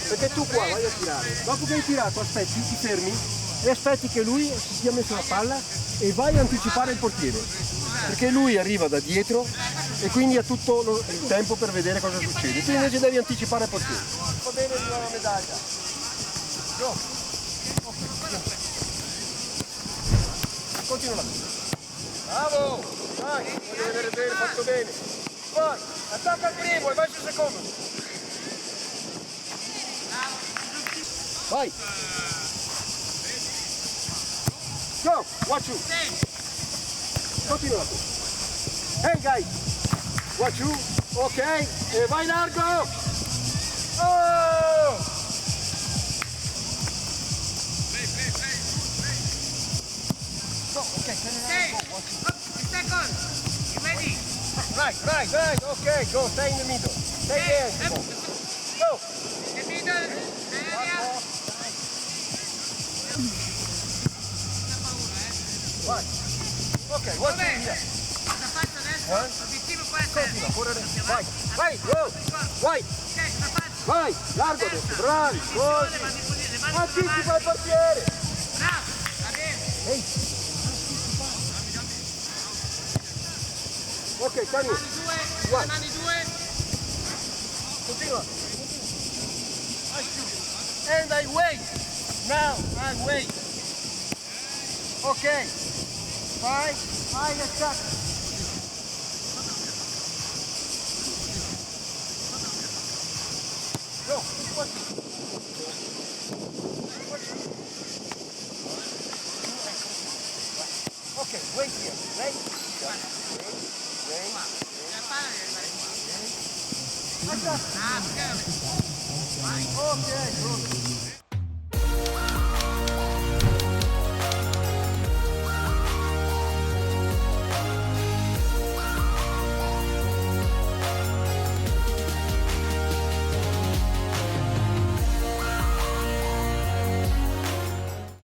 Perché tu qua vai a tirare, dopo che hai tirato aspetti, ti fermi e aspetti che lui si sia messo la palla e vai a anticipare il portiere, perché lui arriva da dietro e quindi ha tutto il tempo per vedere cosa succede. Tu invece devi anticipare il portiere. Va bene la medaglia. Go. Continua la vita. Bravo! Dai, voglio vedere bene, fatto bene. Vai, attacca il primo e vai sul secondo. Vai! Go! Watch you! Continua tu. Hey guys! Watch you! Ok! E vai largo! Oh! Go, ok, Second, you ready? Right, ok, go, stay in the middle. Stay there, Simon. Go! The middle area. Vai. Ok, watch you here. Cosa faccio adesso? L'obiettivo può essere... Continua, correre. Vai, go! Vai! Ok, cosa faccio? Vai, largo adesso, bravi, così. Anticipa il portiere. Bravo, va bene. Ehi. Ok, Tani. Mani due. Continua. And I wait. Now, I wait. Ok. Vai, attack. Go, ok, wait here, wait. Attack. Ah, perché? Ok, good.